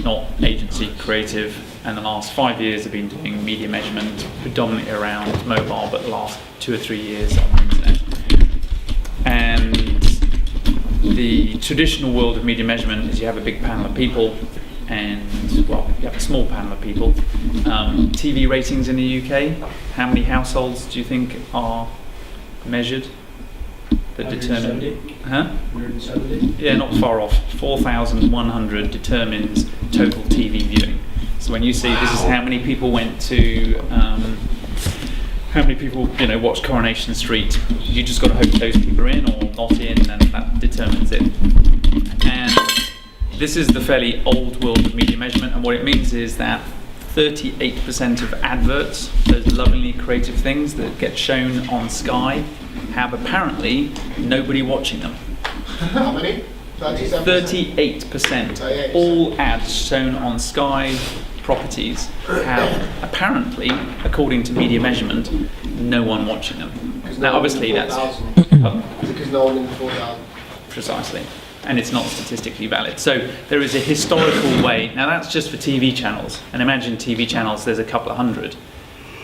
not agency creative, and the last 5 years I've been doing media measurement predominantly around mobile, but the last 2 or 3 years on the internet. And the traditional world of media measurement is you have a big panel of people, and well, you have a small panel of people. TV ratings in the UK, how many households do you think are measured? That determine, 170? Yeah, not far off. 4,100 determines total TV viewing. So when you see this is how many people went to, how many people watched Coronation Street, you just got to hope those people are in or not in, and that determines it. And this is the fairly old world of media measurement, and what it means is that 38% of adverts, those lovingly creative things that get shown on Sky, have apparently nobody watching them. How many? 38%. 38%. All ads shown on Sky properties have apparently, according to media measurement, no one watching them. Now obviously that's... Because no one in the 4,000. Precisely. And it's not statistically valid. So there is a historical way. Now that's just for TV channels. And imagine TV channels, there's a couple of hundred.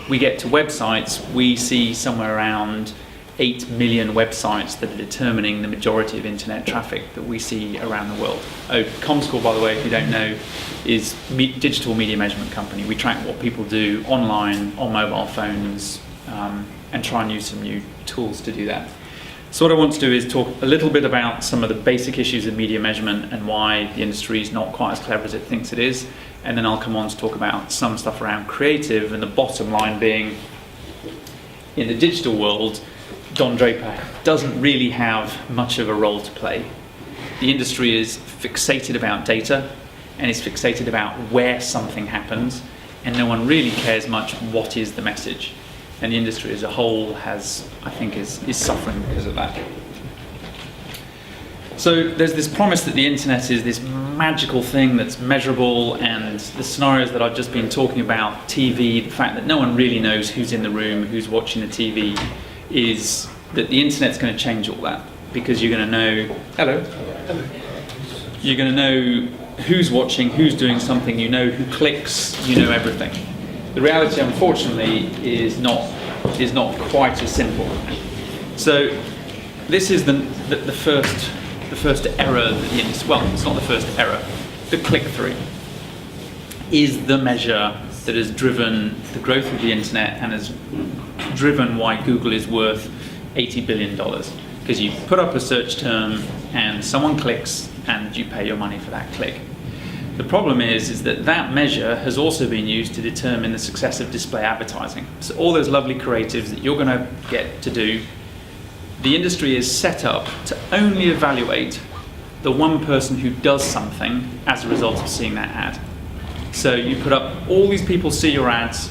We get to websites, we see somewhere around 8 million websites that are determining the majority of internet traffic that we see around the world. Comscore, by the way, if you don't know, is digital media measurement company. We track what people do online, on mobile phones, and try and use some new tools to do that. So what I want to do is talk a little bit about some of the basic issues of media measurement and why the industry is not quite as clever as it thinks it is. And then I'll come on to talk about some stuff around creative, and the bottom line being, in the digital world, Don Draper doesn't really have much of a role to play. The industry is fixated about data, and is fixated about where something happens, and no one really cares much what is the message. And the industry as a whole is suffering because of that. So there's this promise that the internet is this magical thing that's measurable, and the scenarios that I've just been talking about, TV, the fact that no one really knows who's in the room, who's watching the TV, is that the internet's going to change all that, because you're going to know, you're going to know who's watching, who's doing something, you know who clicks, you know everything. The reality, unfortunately, is not quite as simple. So this is the first error that the industry, well, it's not the first error. The click-through is the measure that has driven the growth of the internet and has driven why Google is worth $80 billion. Because you put up a search term and someone clicks and you pay your money for that click. The problem is that measure has also been used to determine the success of display advertising. So all those lovely creatives that you're going to get to do, the industry is set up to only evaluate the one person who does something as a result of seeing that ad. So you put up, all these people see your ads,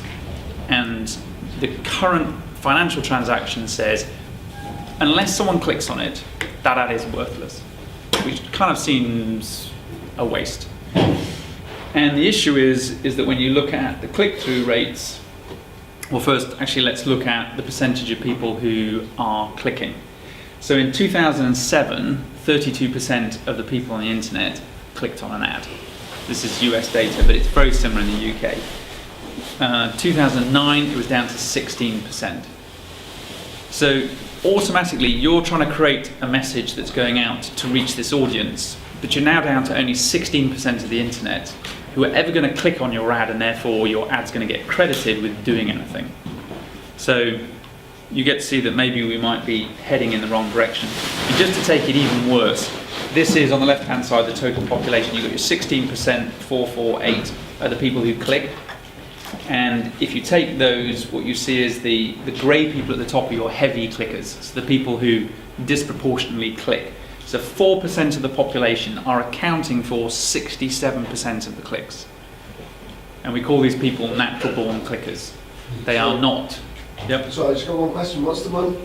and the current financial transaction says, unless someone clicks on it, that ad is worthless, which kind of seems a waste. And the issue is that when you look at the click-through rates, well, first, actually, let's look at the percentage of people who are clicking. So in 2007, 32% of the people on the internet clicked on an ad. This is US data, but it's very similar in the UK. 2009, it was down to 16%. So automatically, you're trying to create a message that's going out to reach this audience, but you're now down to only 16% of the internet who are ever going to click on your ad, and therefore your ad's going to get credited with doing anything. So you get to see that maybe we might be heading in the wrong direction. And just to take it even worse, this is on the left-hand side the total population. You've got your 16%, 448 are the people who click. And if you take those, what you see is the grey people at the top are your heavy clickers, so the people who disproportionately click. So 4% of the population are accounting for 67% of the clicks. And we call these people natural-born clickers. They are not. Yep. So I just got one question. What's the one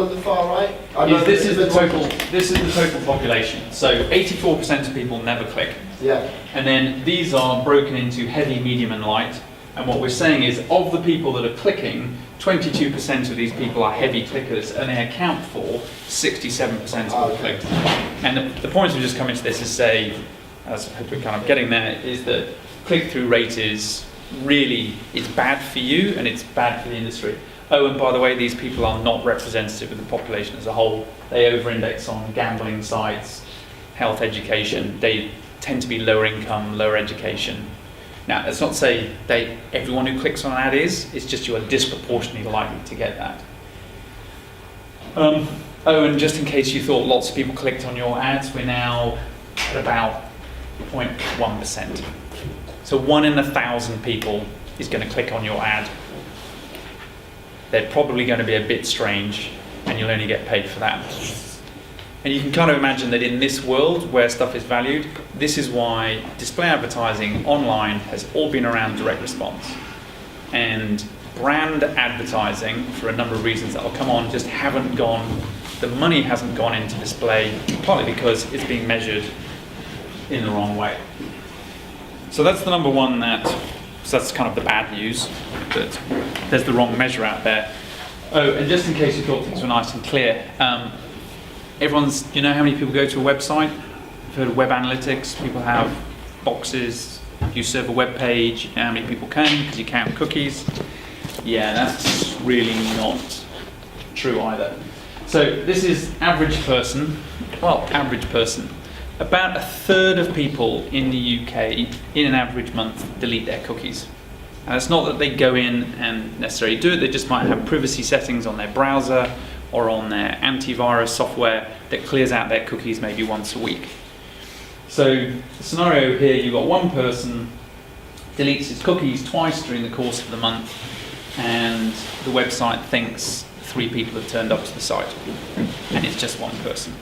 on the far right? This is the total population. So 84% of people never click. Yeah. And then these are broken into heavy, medium, and light. And what we're saying is, of the people that are clicking, 22% of these people are heavy clickers, and they account for 67% of all clicks. And the point of just coming to this is say, as I hope we're kind of getting there, is that click-through rate is really, it's bad for you and it's bad for the industry. Oh, and by the way, these people are not representative of the population as a whole. They over-index on gambling sites, health education. They tend to be lower income, lower education. Now, that's not to say everyone who clicks on an ad is, it's just you are disproportionately likely to get that. Oh, and just in case you thought lots of people clicked on your ads, we're now at about 0.1%. So 1 in 1,000 people is going to click on your ad. They're probably going to be a bit strange, and you'll only get paid for that. And you can kind of imagine that in this world where stuff is valued, this is why display advertising online has all been around direct response. And brand advertising, for a number of reasons that will come on, just haven't gone, the money hasn't gone into display, partly because it's being measured in the wrong way. So that's the number one so that's kind of the bad news, that there's the wrong measure out there. Oh, and just in case you thought things were nice and clear, you know how many people go to a website? You've heard of web analytics. People have boxes. You serve a web page. How many people can, because you count cookies. Yeah, that's really not true either. So this is average person. Well, average person. About a third of people in the UK in an average month delete their cookies. And it's not that they go in and necessarily do it, they just might have privacy settings on their browser or on their antivirus software that clears out their cookies maybe once a week. So the scenario here, you've got one person deletes his cookies twice during the course of the month, and the website thinks 3 people have turned up to the site, and it's just one person.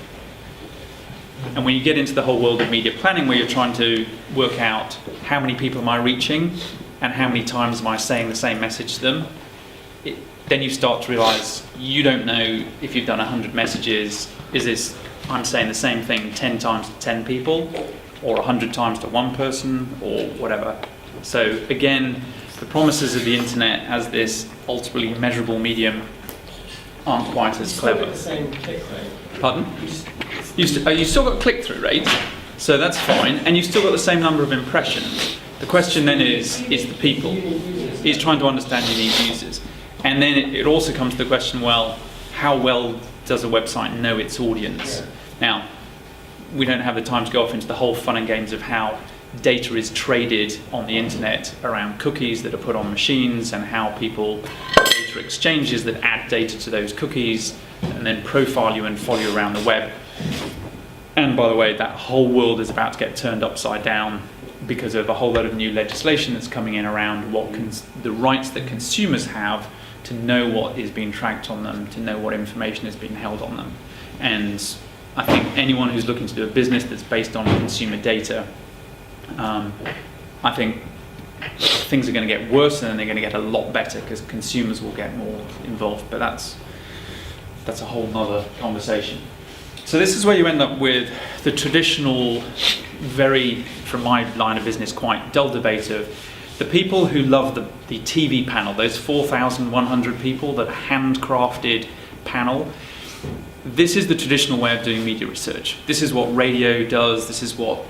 And when you get into the whole world of media planning, where you're trying to work out how many people am I reaching and how many times am I saying the same message to them, then you start to realize you don't know if you've done 100 messages, is this I'm saying the same thing 10 times to 10 people or 100 times to one person or whatever. So again, the promises of the internet as this ultimately measurable medium aren't quite as clever. The same click rate. Pardon? You still got click-through rate, so that's fine, and you've still got the same number of impressions. The question then is the people. He's trying to understand unique users. And then it also comes to the question, well, how well does a website know its audience? Now, we don't have the time to go off into the whole fun and games of how data is traded on the internet around cookies that are put on machines and how people, data exchanges that add data to those cookies and then profile you and follow you around the web. And by the way, that whole world is about to get turned upside down because of a whole lot of new legislation that's coming in around the rights that consumers have to know what is being tracked on them, to know what information is being held on them. And I think anyone who's looking to do a business that's based on consumer data, I think things are going to get worse and they're going to get a lot better because consumers will get more involved. But that's a whole nother conversation. So this is where you end up with the traditional, very, from my line of business, quite dull debate of the people who love the TV panel, those 4,100 people, that handcrafted panel. This is the traditional way of doing media research. This is what radio does, this is what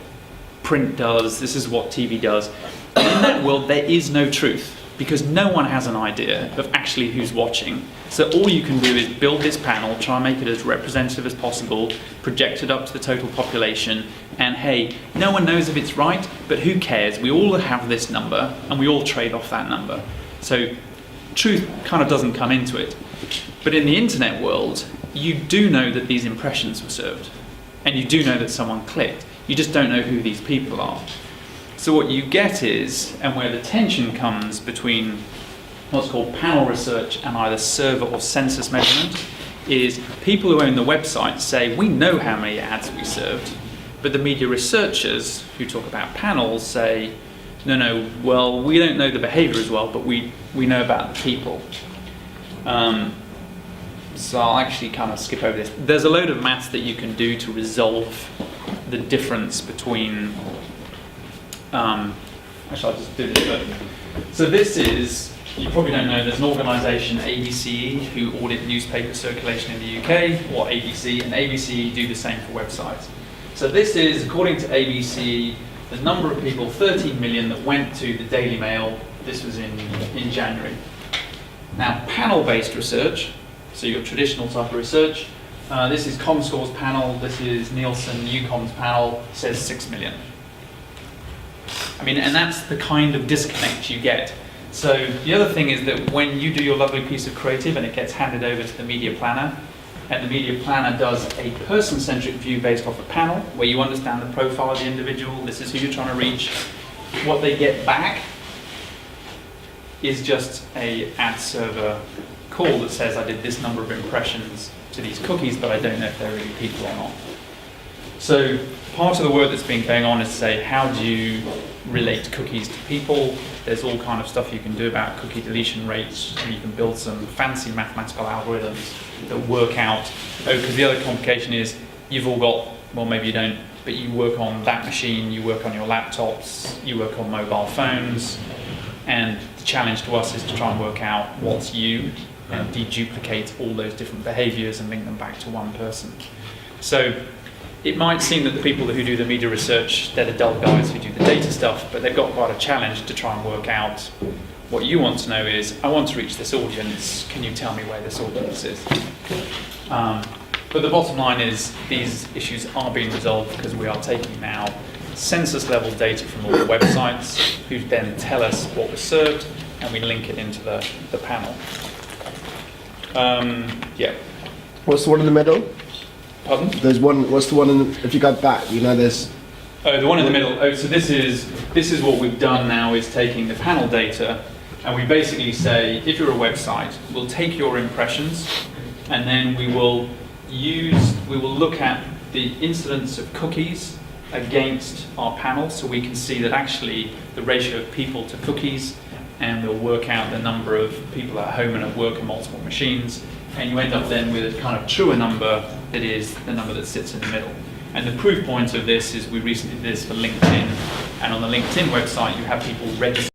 print does, this is what TV does. And in that world, there is no truth because no one has an idea of actually who's watching. So all you can do is build this panel, try and make it as representative as possible, project it up to the total population, and hey, no one knows if it's right, but who cares? We all have this number, and we all trade off that number. So truth kind of doesn't come into it. But in the internet world, you do know that these impressions were served, and you do know that someone clicked. You just don't know who these people are. So what you get is, and where the tension comes between what's called panel research and either server or census measurement, is people who own the website say, we know how many ads we served, but the media researchers who talk about panels say, no, well, we don't know the behavior as well, but we know about the people. So I'll actually kind of skip over this. There's a load of maths that you can do to resolve the difference between actually, I'll just do this. So this is, you probably don't know, there's an organisation, ABCE, who audit newspaper circulation in the UK, or ABC, and ABC do the same for websites. So this is, according to ABCE, the number of people, 13 million, that went to the Daily Mail. This was in January. Now, panel-based research, so you've got traditional type of research. This is Comscore's panel, this is Nielsen, Newcom's panel, says 6 million. I mean, and that's the kind of disconnect you get. So the other thing is that when you do your lovely piece of creative and it gets handed over to the media planner, and the media planner does a person-centric view based off a panel, where you understand the profile of the individual, this is who you're trying to reach, what they get back is just a ad server call that says I did this number of impressions to these cookies, but I don't know if they're really people or not. So part of the work that's been going on is to say, how do you relate cookies to people? There's all kind of stuff you can do about cookie deletion rates, and you can build some fancy mathematical algorithms that work out, because the other complication is you've all got, well, maybe you don't, but you work on that machine, you work on your laptops, you work on mobile phones, and the challenge to us is to try and work out what's you and deduplicate all those different behaviors and link them back to one person. So it might seem that the people who do the media research, they're the dull guys who do the data stuff, but they've got quite a challenge to try and work out what you want to know is, I want to reach this audience, can you tell me where this audience is? But the bottom line is these issues are being resolved because we are taking now census level data from all the websites who then tell us what was served, and we link it into the panel. Yeah. What's the one in the middle? Pardon? There's one. What's the one in? If you go back, you know, there's. Oh, the one in the middle. Oh, so this is what we've done now, is taking the panel data, and we basically say, if you're a website, we'll take your impressions, and then we will look at the incidence of cookies against our panel, so we can see that actually the ratio of people to cookies, and we'll work out the number of people at home and at work on multiple machines, and you end up then with a kind of truer number that is the number that sits in the middle. And the proof point of this is we recently did this for LinkedIn, and on the LinkedIn website you have people register